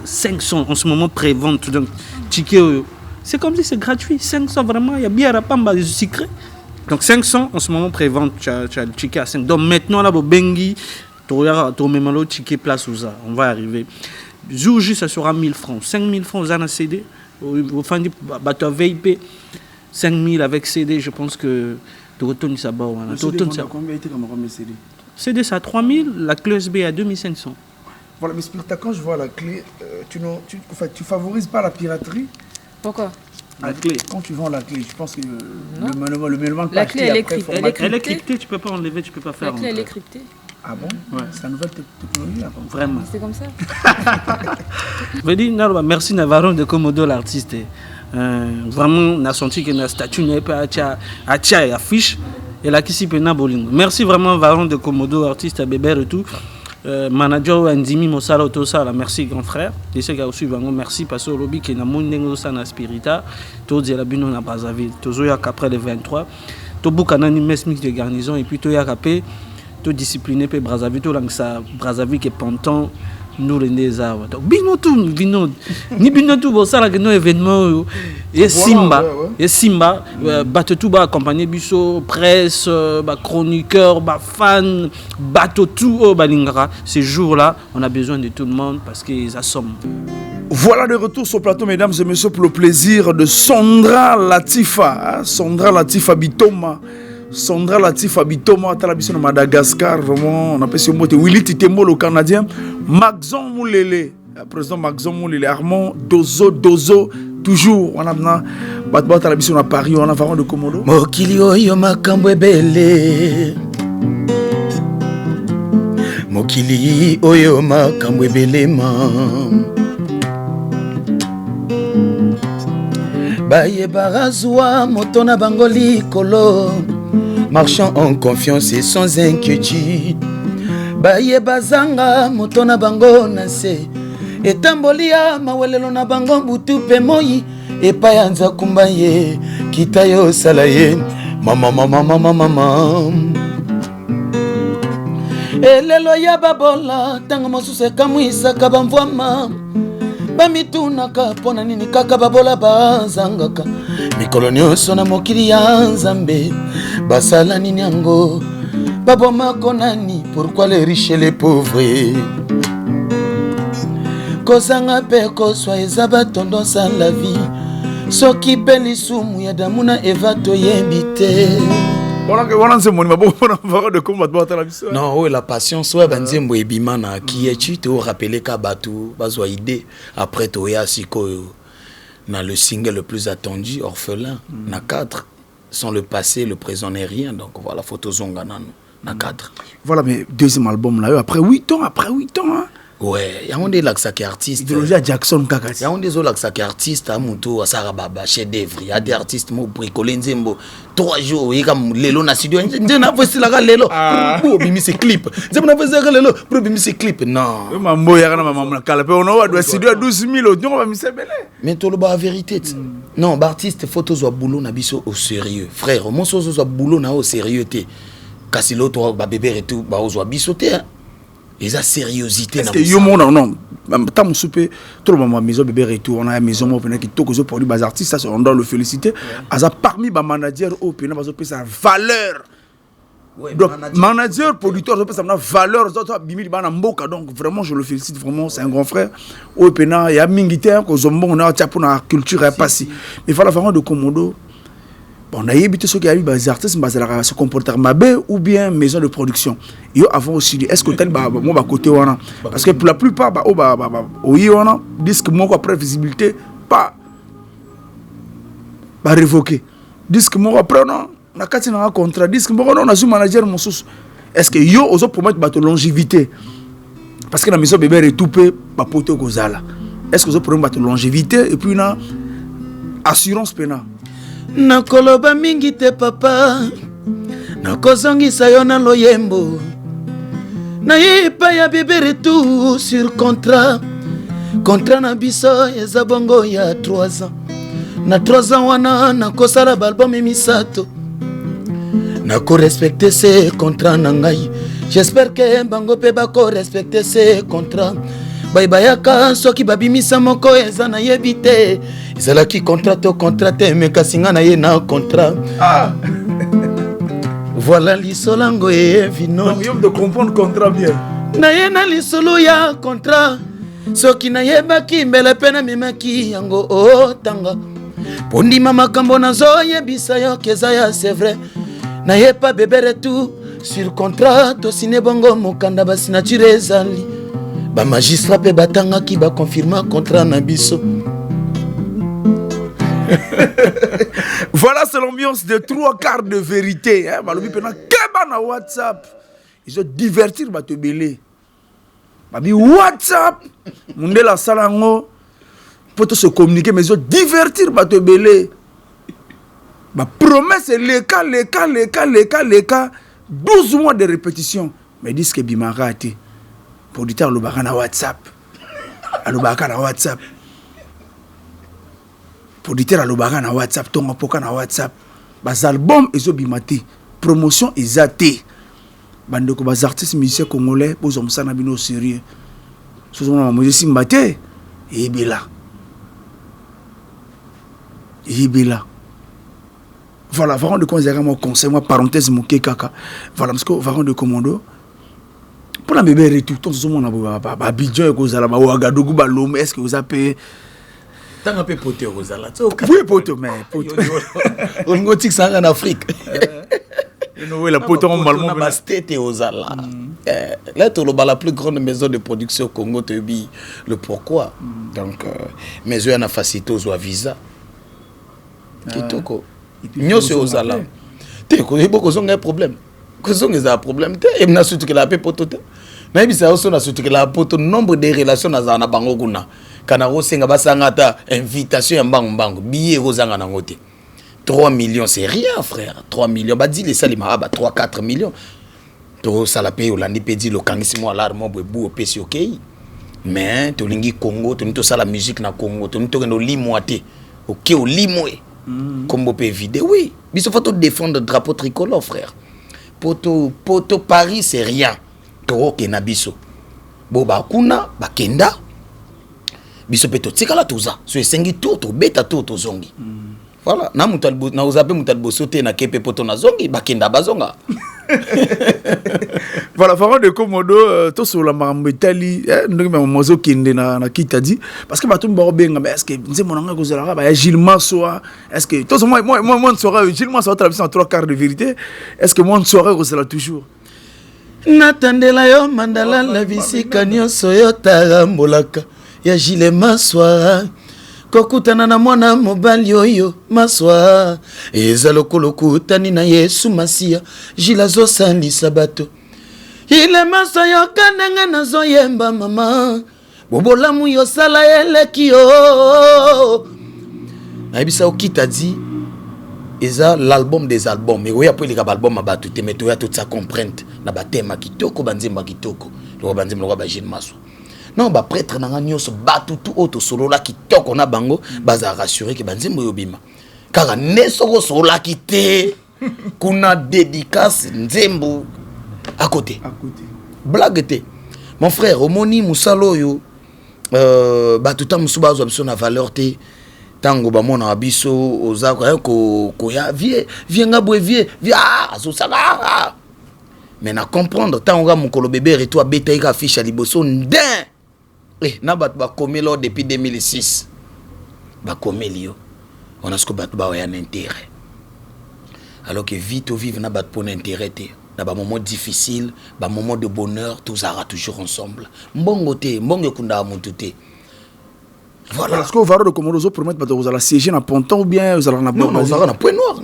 500 en ce moment pré-vente donc ticket c'est comme si c'est gratuit, 500 vraiment, il y a bien à Pamba des secrets. Donc 500 en ce moment pré-vente, tu as le ticket à 5. Donc maintenant là, Bengi, tu regardes, tu mets le ticket place où ça, on va arriver. Jour J, ça sera 1000 francs. 5000 francs, vous avez un CD. Au fin du bateau VIP, 5000 avec CD, je pense que tu retournes ça bas. Combien était comme CD? CD, c'est à 3000, la clé USB à 2500. Voilà, mais Spirita, quand je vois la clé, tu favorises pas la piraterie? Pourquoi? La clé. Quand tu vends la clé, je pense que le mélange la clé, elle est cryptée, tu peux pas enlever, tu peux pas faire. La clé, elle est cryptée. Ah bon? Ouais. C'est la nouvelle technologie là. Vraiment. C'est comme ça. Je dis, merci Navarro de Komodo l'artiste. Vraiment, on a senti que la statue n'est pas à affiche. Et là, qui s'y peut bolingo. Merci vraiment Varon de Komodo artiste à Bébert et tout. Manager Ndimi Mosala Otosala, merci grand frère. Et ce qui a aussi vraiment merci parce que lobby qui est dans mon na Spirita, tout dit la bino na Brazzaville. Tout après le 23, tout boucana ni Mess Mix de garnison et puis tout yakapé. Tout discipliné pe Brazzaville tout lang ça Brazzaville qui est ponton nous les neza donc bino tout ni bino tout bon ça là que nos événements et Simba bateau tout ba accompagner biso presse ba chroniqueur ba fan bateau tout ba lingara ces jours là on a besoin de tout le monde parce qu'ils assomment. Voilà de retour sur le plateau, mesdames et messieurs, pour le plaisir de Sondra Latifa Bitoma. Sondra Latifa Bitoma, Talabison de Madagascar, vraiment, on appelle ce mot Willy Titembo, le Canadien. Maxon Moulele, président Maxon Moulele, Armand Dozo, toujours, on a Batba Talabison à Paris, on a Varon de Komodo. Mokili oyo makambo ebele. Mokili oyo makambo ebele ma. Baye barazwa motona bangoli kolo. Marchant en confiance et sans inquiétude. Baye bazanga motona bango nase. Etambolia mawelelo na bango butu pe moi. Epa yanza kumbaye kita yo salaye. Mama mama mama mama. Elelo ya babola tanga mosuse kamwisa kabamvwama. Bamitunaka pona nini kaka babola bazangaka. Mikolo nyonso na mokili ya Nzambe basala nini yango baboma konani. Pourquoi les riches et les pauvres kozanga pe koswa ezaba tendance à la vie. Soki peli sumu ya damuna eva toyembite. Non, oui, la passion, soit Banzembo et Bimana, qui est tu te rappelé Kabatu, Bazwa idée, après Toya Siko, dans le single le plus attendu, Orphelin, na 4, sans le passé, le présent n'est rien, donc voilà, photo Zonganan, na 4. Voilà, mais deuxième album là, après 8 ans, hein. Ouais, il y a un des lacs artistes. Idéologie à Jackson Kakati. Il y a un des lacs artistes à Moutou, à Sarababa, chef d'œuvre. Il y a des artistes qui bricolent Nzembo. 3 jours, il y a comme Lelo na studio. Nzembo na fait la Lelo. Pour bimi ses clips. Nzembo na fait la Lelo. Pour bimi ses clips. Non. Mambo ya na maman na kala pe on doit studio à 12 000 on va misé belé. Mais tout le bas verité. Non, artiste photos au boulot na biso au sérieux. Frère, mon soso au boulot na au sérieux té. Kasi l'autre ba bébé et tout, ba au biso té. Et sa sérieuxité. Est-ce que yo mon non tant mon souper tout le moment maison bébé retour on a la maison on qui tout que pour les artistes ça on doit le féliciter asa parmi ba manager au pena bazo sa valeur. Donc manager producteur ça ça valeur ça bimi bana mboka donc vraiment je le félicite vraiment c'est un grand frère au pena ya mingité ko zombo on a pour la culture est passé mais voilà vraiment de Komodo. Bon, on a évité ceux qui avaient des artistes qui se comportent mal ou bien maison de production. Yo avant aussi est-ce que tel moi côté wana parce que pour la plupart on disque moi après visibilité pas révoqué. Disque moi après non on a quatre un contrat disque moi on a su manager mon sous. Est-ce que yo oso promettre bato longévité parce que la maison bébé est tout peu ba pote kozala. Est-ce que oso promettre bato longévité et puis na assurance pena nakoloba mingi te papa nakozongisa yo na loyembo nayepa ya bébé retour sur contrat na biso eza bongo ya 3 ans na 3 ans wana nakosala balbum misato nakorespecte se contrat na ngai j'espère que bango pe bakorespecte se contrat bayaka soki babimisa moko eza na yebi te ezalaki contrat to contrat te me kasinga na ye na contrat. Voilà lisolango e vino non de comprendre contrat bien na ye na lisolo ya contrat soki na yebaki mbele pe na mimaki yango otanga pondima makambo nazo yebisa yo keza ya c'est vrai na ye pa bébé retour sur contrat to sine bongo mokanda ba signature ezali ba magistrat pe batanga ki ba confirmer contrat na biso. Voilà, c'est l'ambiance de 3 quarts de vérité. Balobi pena keba na WhatsApp. Ils ont divertir ba te belé. Babi WhatsApp. Monde la salango pour se communiquer mais ils ont divertir ba te belé. Ba promesse les cas 12 mois de répétition. Mais disent que Bimara a été producteur le baka na WhatsApp. Alo baka na WhatsApp. Producteur alobaka na WhatsApp tonga poka na WhatsApp bas album ezo bimate promotion ezate bandeko bas artistes musiciens congolais bozo msana bino sérieux sozo na musicien mbate ebila voilà vraiment de conseiller mon conseil moi parenthèse mon kaka voilà parce que vraiment de commando pour la bébé retour tout ce monde ba bidjo ko zala ba Ouagadougou ba Lomé est-ce que vous avez tant un peu poté aux Zala. Oui, poté, mais poté. On go tic ça en Afrique. Oui, la poté on malmo basté aux Zala. Là tu la plus grande maison de production au Congo te dit le pourquoi. Donc mais eux en a facilité aux visa. Kitoko. Nyose aux Zala. Te ko beaucoup ont un problème. Que sont les problème te et na surtout que la paix poté. Mais ça aussi na surtout que la poto nombre de relations na bango kuna. Kanaro senga basanga ta invitation ya mbango billet rozanga nango te. 3 millions c'est rien frère. 3 millions ba dit les salima 3 4 millions. To sala pe olandi pe dit lokangisi mo alarme bobu opesi OK. Mais to lingi Congo, to nito sala musique na Congo, to nito no limo te. OK o limo e. Combo pe vide. Oui, biso faut défendre le drapeau tricolore frère. Poto Paris c'est rien. To ke na biso. Bo ba kuna ba kenda. Biso pe to tikala toza. So esengi tour to beta tour to zongi. Voilà, na mutalbo na ozape mutalbo sauter na kepe poto na zongi ba kenda bazonga. Voilà, Pharaon de Komodo, tout sur la Marambetali, nous avons mozo kinde na kita dit parce que batou mbarobenga mais est-ce que nze monanga ko zala ba Gilles Massoa est-ce que tout moi on saurait Gilles Massoa traverser en 3 quarts de vérité est-ce que moi on saurait ko zala toujours natandela yo mandala la visika nyonso yo tarambolaka ya Gilles Massoa kokutana na mwana mobali oyo Massoa eza lokolo kutani na Yesu Masia Gilles azosalisa bato ile Massoa yo kananga nazoyemba mama bobolamu yo sala eleki yo ayebisa okita di eza l'album des albums mais oya po ilika album abatu te mais toya toute sa comprendre na batema kitoko banzemba kitoko lo banzemba lo ba Gilles Massoa non ba prêtre nanga nyonso batu tout auto solo la kitoko na bango baza rassurer que banzemba yo bima kaka neso ko solo la kité kuna dédicace nzembo à côté blague te mon frère omoni musalo yo batu ta musuba zo biso na valeur te tango ba mona biso ozako ko ya vie nga boe vie azo sala mais na comprendre tango ga mukolo bébé reto abeta ika affiche à liboso ndin na bat ba komelo depuis 2006 ba komelio on a ce que bat ba ya intérêt alors que vite au vivre na bat pour intérêt te na ba moment difficile ba moment de bonheur tous ara toujours ensemble mbongo te mbongo kunda mutu te. Voilà. Est-ce que vous allez Komodo promettre de vous aller siéger dans Ponton ou bien vous allez en non, vous allez en point noir.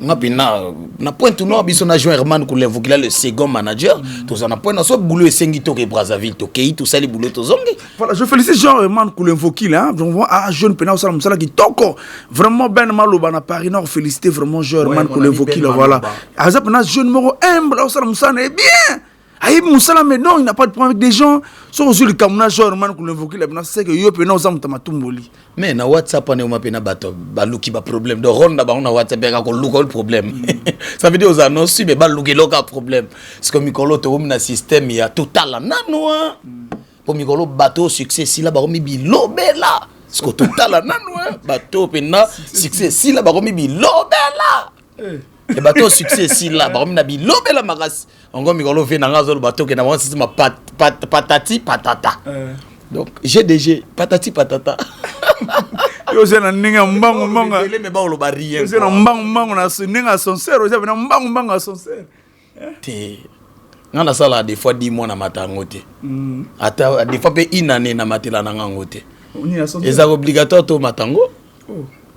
Na point noir, biso na Jean Herman ko l'invoquer le second manager. Tous en point noir, so boulot et Sengito ke Brazzaville, to kei tout ça les boulot to zongi. Voilà, je félicite Jean Herman ko l'invoquer là. Donc ah jeune pena au salam sala qui toko. Vraiment ben maloba na Paris Nord féliciter vraiment Jean Herman ko l'invoquer là voilà. Azap na jeune moro humble au salam sala est bien. Aïe Moussala mais non, il n'a pas de problème avec des gens. Sur le camona Jorman qu'on l'invoque là, c'est que yo pena osam tamatumboli. Mais na WhatsApp on est ma pena bato, baluki ba problème. De ronda ba on a WhatsApp ba ko luko le problème. Ça veut dire aux annonces mais baluki loka problème. Parce que mikolo to na système il y a total nano hein. Pour mikolo bateau succès si là ba mi bilobela. Parce que total nano bateau pena succès si là ba mi bilobela. Et bateau succès si là ba na bilobela magas. Ongo mikolo fait na ngazolo bateau ke na wan système patati patata. Donc GDG patati patata. Yo zena ninga mbango mbanga. Ele me ba lo ba rien. Yo zena mbango na ninga sincère, yo zena mbango sincère. Té. Ngana sala des fois 10 mois na matango té. Ata des fois pe une année na matela na ngango té. C'est obligatoire to matango.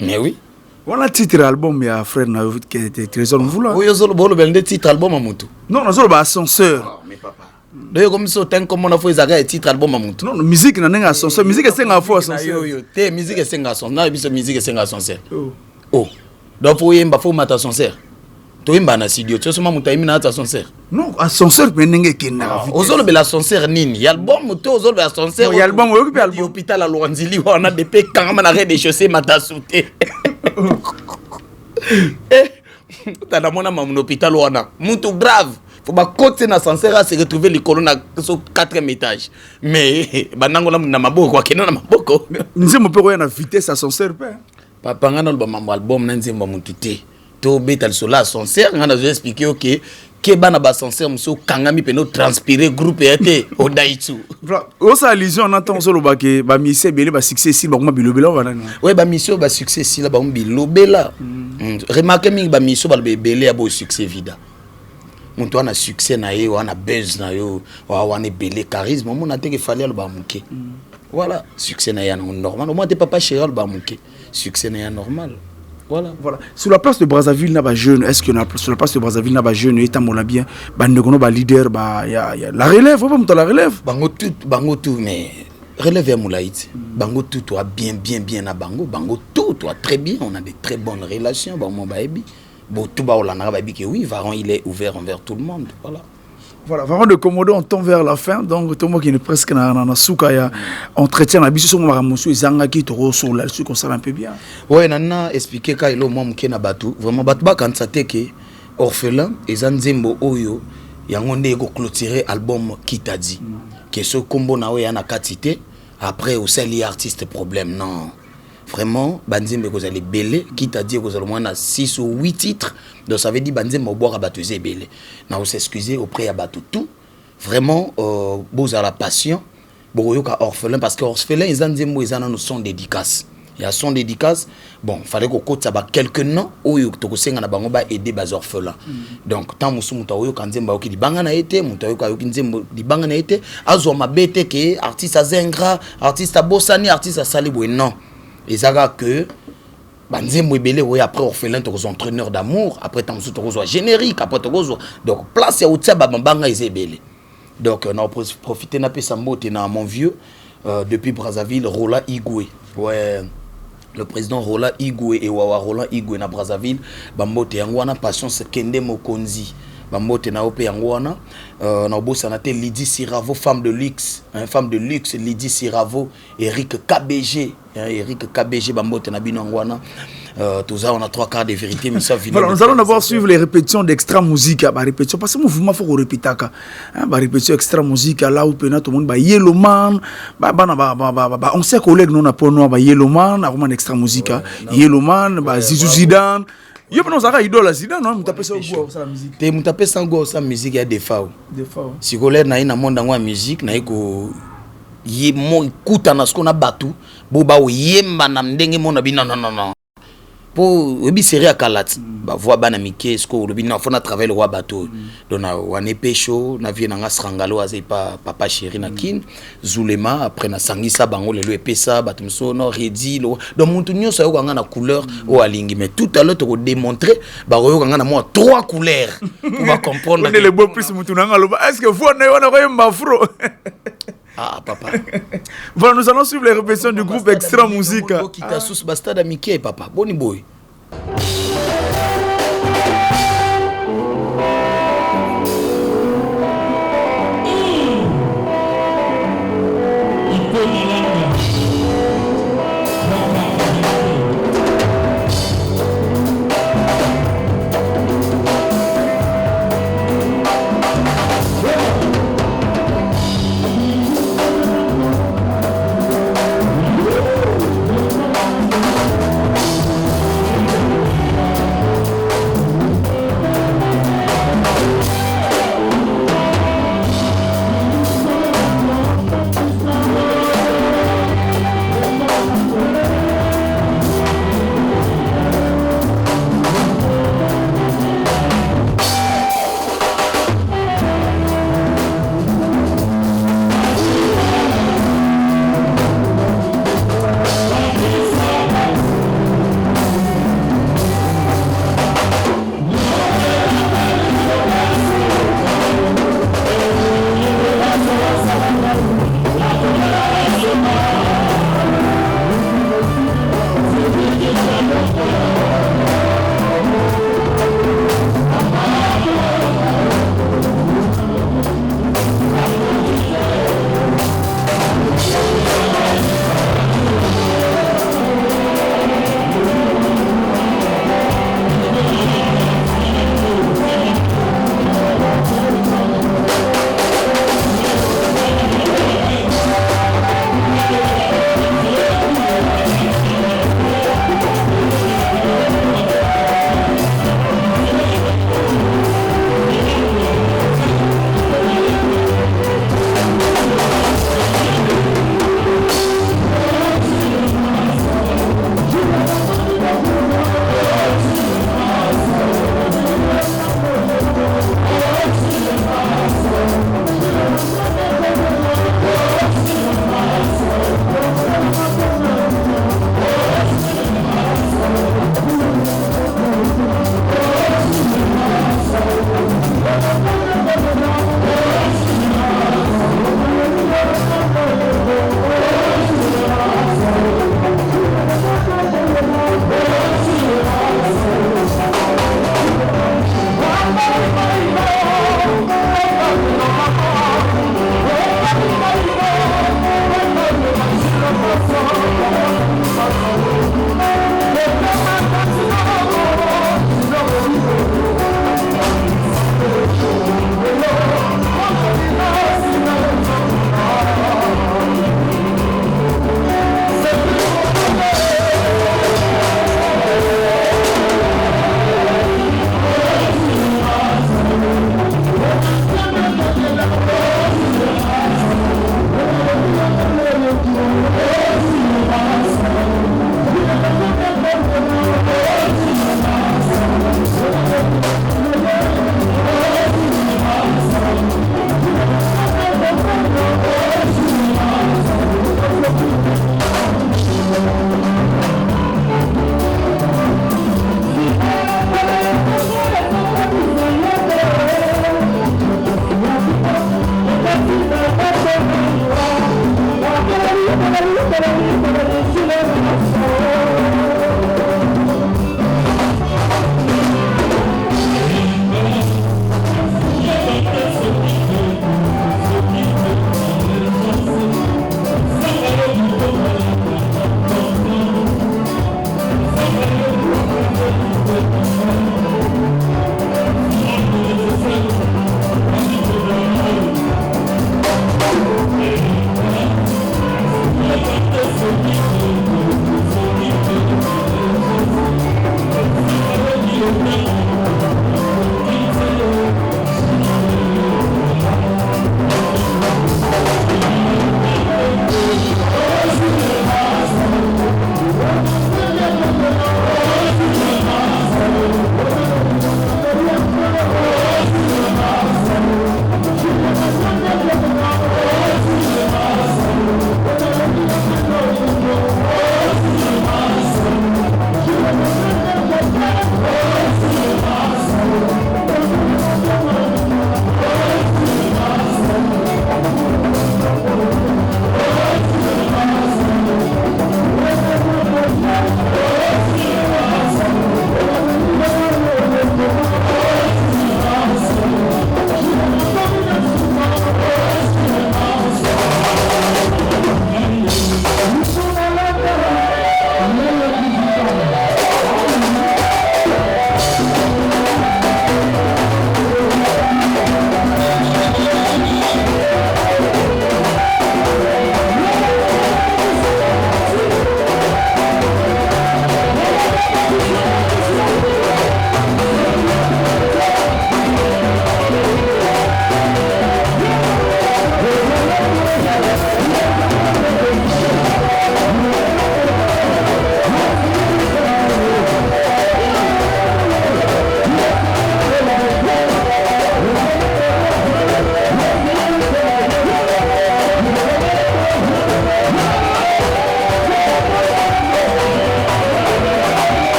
Mais oui. Voilà titre album ya frère na qui était trésor mvula. Oyo zolo bolo belde titre album amutu. Non, zolo ba ascenseur. Mais papa. D'ailleurs comme ça tant comme on a fait zaga titre album amutu. Non, musique na ninga ascenseur, musique c'est nga fois ascenseur. Yo té musique c'est nga ascenseur. Na biso musique c'est nga ascenseur. Oh. Donc faut yemba faut mata ascenseur. To yemba na studio, tu soma muta yemina ascenseur. Non, ascenseur pe ninga kenda. Ozolo be l'ascenseur nini? Y album to ozolo be ascenseur. Y album oyo pe album hôpital à Luanzili on a des pe kangama na rez de chaussée mata souté. T'as dans mon hôpital wana mutu grave faut ba côté na ascenseur se retrouver les colonnes sur 4e étage mais banango na maboko kwa kena na maboko nzembo pe ko na vitesse ascenseur pe papa ngana lo ba mambo album na nzembo mutu te to beta sur l'ascenseur ngana zo expliquer OK ke bana ba ascenseur muso kangami pe no transpirer groupe été au Daichu voilà osa allusion na ton solo ba ke ba mise belé ba succès si ba kuma bilobela wana ouais ba mission ba succès si la ba bilobela remarquez mingi ba mission ba belé abo succès vida muntu ana succès na yo ana buzz na yo wana belé charisme mon a te que fallait le ba muke voilà succès na ya normal au moins t'es papa chéri le ba muke succès na ya normal. Voilà. Sur la place de Brazzaville, n'a pas jeune. Est-ce que sur la place de Brazzaville, n'a pas jeune? Et t'as bien. Bah, nous connaissons leader. Bah, y a la relève. On va monter la relève. Bango tout, mais relève à Moulaït. Bango tout toi bien à Bango. Bango tout toi très bien. On a des très bonnes relations. Bon, mon baby. Bon, tout bas, on a dit que oui, Varon, il est ouvert envers tout le monde. Voilà. Voilà, vraiment de Komodo, on tombe vers la fin. Donc, tout le monde qui est presque dans souka, entretien la biso sur monsieur Zanga qui te sur là-dessus, qu'on sera un peu bien. Ouais, nana expliqué quand il a moi qui na batu. Vraiment, batu ba quand ça que orphelin et Zanzembo Oyo, yangonde ego clôturer album qui t'a dit que ce combo na oya na katité après au seul artiste problème non. Vraiment, Banzembe vous allez belé, qui t'a dit que vous allez moins 6 ou 8 titres. Donc ça veut dire Banzembe au boire à battuser belé. Na vous s'excuser auprès à battu tout. Vraiment, vous avez la passion. Vous avez orphelin parce que orphelin ils ont une son dédicace. Il y a son dédicace. Bon, il fallait qu'on compte ça quelques noms où il y a aider les orphelins. Donc, tant que vous avez dit que vous avez été, vous avez été, que artiste à Zengra, artiste à Bossani, artiste à Saliboué. Non. Et ça va que Banzembo Belé, oui, après orphelin, tu es entraîneur d'amour, après tu es générique, après tu es. Donc, place à Outsa Babanga et Belé. Donc, on a profité de Sambo, tu es mon vieux, depuis Brazzaville, Roland Igoué. Ouais. Le président Roland Igoué et Wawa Roland Igoué na Brazzaville, Bambote Yangwana, Patience Kende Mokonzi. Bambote na Ope Yangwana, na Bosanate Lydie Siravo, femme de luxe, Lydie Siravo, Eric KBG, Eric KBG, Bambote na Bino Yangwana. Tout ça, on a 3 quarts de vérité, mais ça voilà, nous allons d'abord suivre les répétitions d'extra musique, répétition parce que mon mouvement faut répéter répétition extra musique là où tout le monde Yellow Man, on sait collègue non pour nous Yellow Man, vraiment extra musique, Yellow Man, Zizou Zidane. Yo pas nous idole Zidane non, m'tapé ça go ça la musique. Te m'tapé ça go ça musique il y a des fois. Si collègue na ina monde ngwa musique na iko yemo ikuta na skona batu, bo ba yemba na ndenge mona bi non. Pour obi série à Kalat ba voix bana mike sko lobi na fona travailler le roi bateau donc na wane pecho na vie na ngasrangalo azai pa papa chéri na kin Zulema après na sangisa bango le epesa batumso no redi lo donc muntu nyonso yo kanga na couleur o alingi mais tout à l'heure to démontrer ba yo kanga na moi 3 couleurs pour va comprendre le beau plus muntu nanga lo est-ce que vous na wana ko mbafro. Ah papa. Voilà, nous allons suivre les répétitions du groupe Extra Musique. Qui t'a sous bastard Mickey papa. Boni boy. Yeah.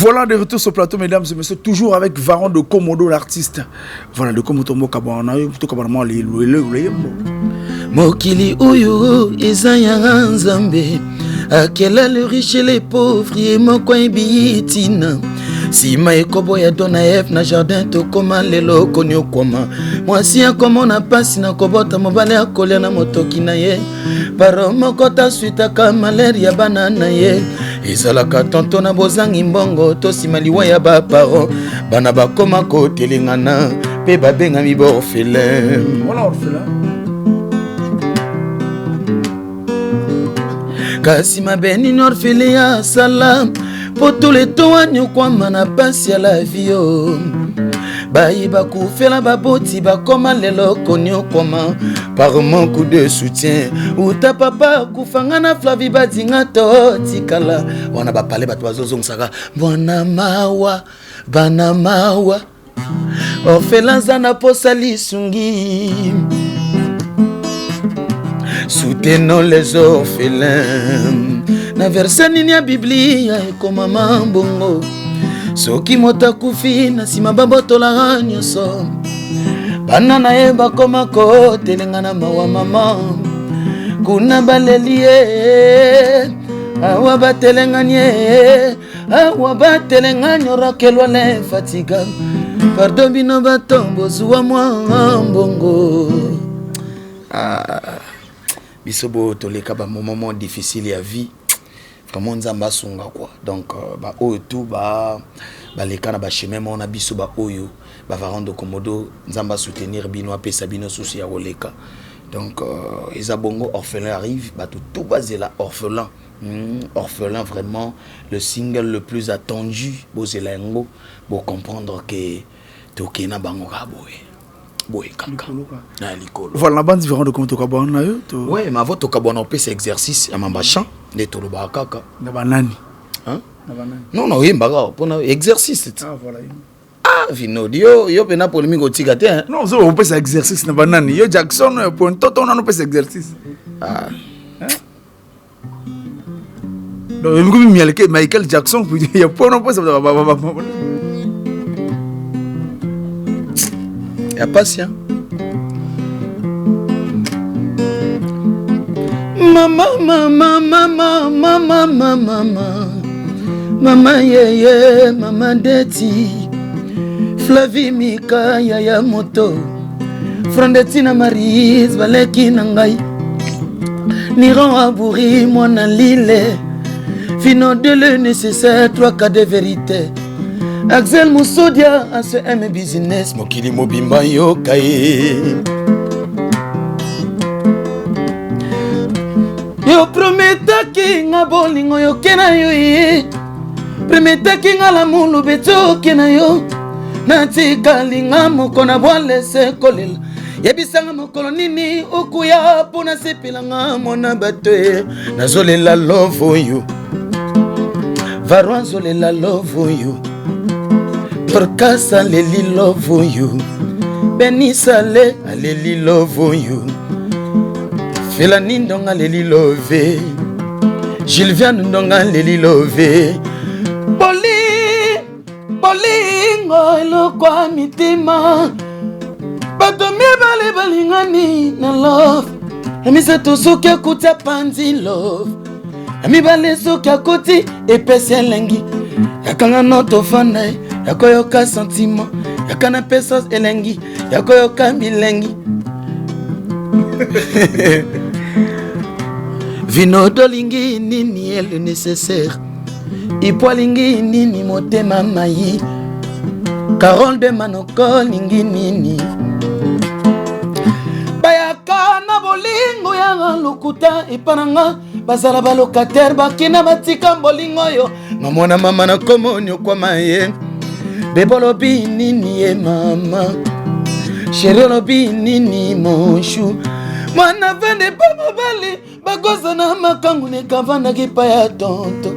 Voilà, de retour sur le plateau, mesdames et messieurs, toujours avec Varon de Komodo, l'artiste. Voilà, de Komodo Mokabana, tout comme les Mokili Oyo, Isaya Nzambe, Akela le riche et les pauvres, et Mokwa Biyitina. Si ma ekobo ya dona F na jardin to koma lelo konyo koma. Mwasi ya komo na pasi na kobota mobale ya kolia na motoki na ye. Paro mokota suita ka malaria banana ye. Ezalaka tonto na bozangi mbongo to simaliwa ya ba paro. Bana bakoma ko telengana pe babenga mi bo orphelin. Voilà, orphelin. Kasi mabeni orphelin ya salam. Pour tous les temps, nous sommes na passe à la vie. Baïba koufela baboti ba koma lelo konyo koma par manque de soutien. Ou ta papa koufanga na flavi badinga to tikala. Wana ba parler ba toazo saka. Bana mawa, bana mawa. Orphelin zana posali sungi. Soutenons les orphelins. Na verset nini ya Biblia eko mama mbongo. Soki mota kufi na sima babotola nyoso. Bana na eba koma ko telenga na mawa mama. Kuna balelie awa batelenga nye. Awa batelenga nyora kelwa le fatiga. Pardon bino batombo zuwa mwa mbongo. Bisobo toleka ba moment difficile ya vie. Vraiment nzamba sunga quoi. Donc ba oyo tout ba leka na ba chemin mon na biso ba oyo ba Varon de Komodo nzamba soutenir bino apesa bino souci ya oleka. Donc Ezabongo orphelin arrive ba tout basé là orphelin. Orphelin vraiment le single le plus attendu bozela ngo pour comprendre que tokena bango kaboye. Voilà la bande différente de comment tu cabana yo. Ouais, mais avant tu cabana on peut cet exercice à mambachan de toloba kaka. Na banani. Hein? Na banani. Non non, yembaga pour exercice. Ah voilà. Ah, vino yo pena polémique au tigate hein. Non, on peut cet exercice na banani. Yo Jackson pour un toto on peut cet exercice. Ah. Donc Michael Jackson pour il y a pas non pas ça. Y'a patient. Mama yeye, mama deti. Flavie Mika yaya moto. Frandetina Marise baleki nangai. Niron abouri mwana lile. Fino de le nécessaire, 3 cas de vérité. Axel Moussodia a ce M business Mokili Mobimba yokaye. Yo prometaki nga bolingo yo kena yo ye. Prometaki nga la mulu beto kena yo. Natika linga moko na bwale se kolela. Yebisanga mokolo nini okuya pona sepela nga mona batwe. Nazolela love for you. Varon zolela love for you. Torkasa leli love you. Benisale aleli love you. Felani ndonga leli love. Gilvian ndonga leli love. Bolingo elokwa mitima. Bato mibale balingani na love. Emise tosuki akuti apanzi love. Mibale suki akuti epesi elengi. Yakanga noto fanae. Yakoyoka sentiment, yakana pesos elengi, yakoyoka milengi. Vino dolingi nini est le nécessaire. Ipoalingi nini motema mayi. Carole de Manoko lingi nini. Bayaka na bolingo ya lokuta ipananga. Bazala balocataire bakina batika bolingo yo. Mamona mama na komonyo kwa maye. Bebolo binini e mama. Chérie binini mon chou. Mwana vende pa mobali. Bagoza na makangu ne kavana kipa ya tonto.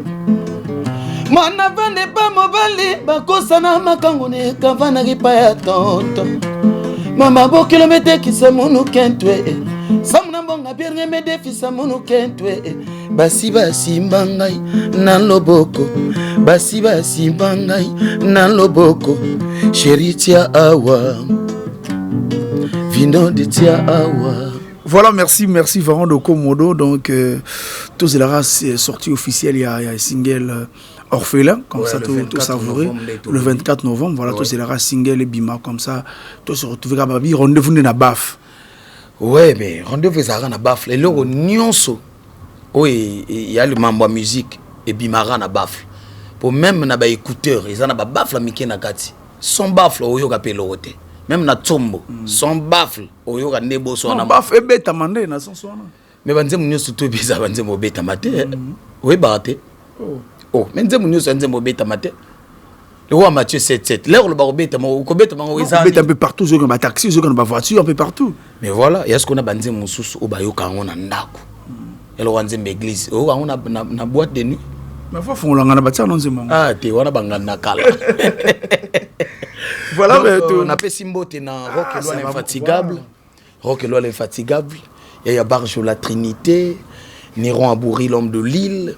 Mwana vende pa mobali. Bagoza na makangu ne kavana kipa ya tonto. Mama bo kilomete kisa munu kentwe. Samuna mbonga birnge me defi sa munu kentwe. basi basimba ngai na loboko basi basimba ngai na loboko chéri tia awa vino de tia awa. Voilà, merci Varan de Komodo. Donc, tout cela est sorti officiel, il y a un single Orphelin, comme ça, tout savouré. Le 24 novembre, voilà, tout cela single et Bima, comme ça, tout se retrouve à Babi, rendez-vous dans la baf. Ouais, mais rendez-vous à la baf. Et là, nyonso, oui, il y a le mambo musique et Bimara na baf. Pour même na ba écouteur, ils en a ba baf la miki na kati. Son baf, au yoga pelote. Même na tombo, son baffle, au yoga nebo so na baffle et bête amandé na son son. Mais banze munyo surtout biza banze mo beta maté. Oui baté. Oh, mais banze munyo so banze mo beta maté. Le roi Mathieu 77. L'air le baro beta mo ko beta mo isa. Beta un peu partout, zo na taxi, zo na voiture un peu partout. Mais voilà, il y a ce qu'on a banze mususu au bayoka ngona ndako. Et le banze église, oh on a na boîte de nuit. Mais faut fon langa na batia non zema. Ah, te wana bangana kala. Voilà, on a fait Simbote na Rock et Loi l'infatigable. Rock et Loi l'infatigable. Il y a Barge la Trinité. Néron Abouri, l'homme de Lille.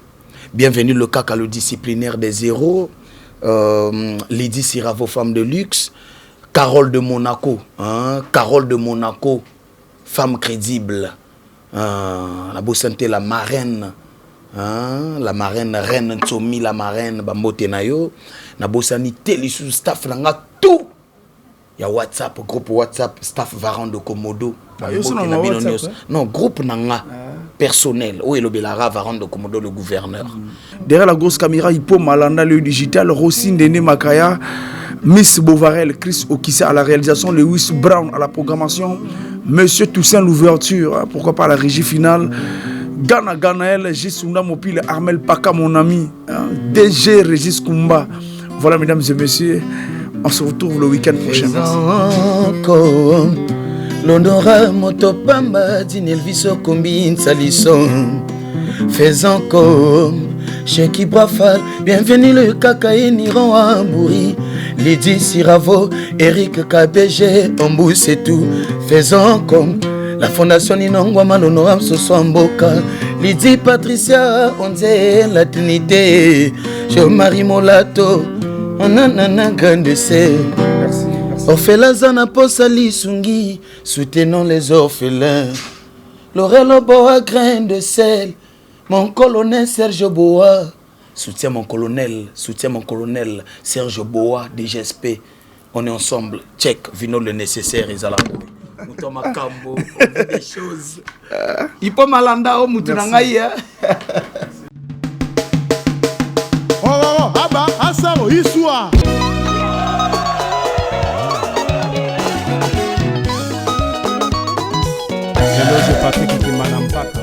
Bienvenue le caca, le disciplinaire des héros. Lydie Siravo, femme de luxe. Carole de Monaco. Carole de Monaco, femme crédible. La Bossante, la marraine. La marraine, reine Tsomi, la marraine, Bambote Nayo. Na Bossani, sous staff, nanga tout. Il y a WhatsApp, groupe WhatsApp, staff Varan de Komodo. Non, groupe nanga personnel. Où est le Belara Varan de Komodo, le gouverneur. Derrière la grosse caméra, Hippo Malanda, le digital, Rossine Dene Makaya, Miss Bovarel, Chris Okissa à la réalisation, Lewis Brown à la programmation, Monsieur Toussaint l'ouverture, pourquoi pas la régie finale. Gana Ganaël, Gisunda Mopile, Armel Paka, mon ami, DG Régis Kumba. Voilà, mesdames et messieurs, on se retrouve le week-end prochain. L'honneur Motopamba, Dinelviso Combine Salisson. Faisant comme Cheikh Brafal, bienvenue le Kakaï Niron Ambouri. Lydie Siravo, Eric KBG, Ombou c'est tout. Faisant comme la fondation Ninongwa l'honoram Soswamboka. Lydie Patricia, on dit la Trinité. Jean-Marie Molato, on a un grande sel. Orphelin Zana Posali Sungi, soutenons les orphelins. Laurel Boa, grain de sel. Mon colonel Serge Boa, soutiens mon colonel Serge Boa, DGSP. On est ensemble. Check, vino le nécessaire, ils allaient. Nous sommes à Cambo, on vit des choses. Il peut malanda au Moutunangaïa. Oh, Abba, Asaro, Issoua. Le loge Patrick qui m'a l'empaka.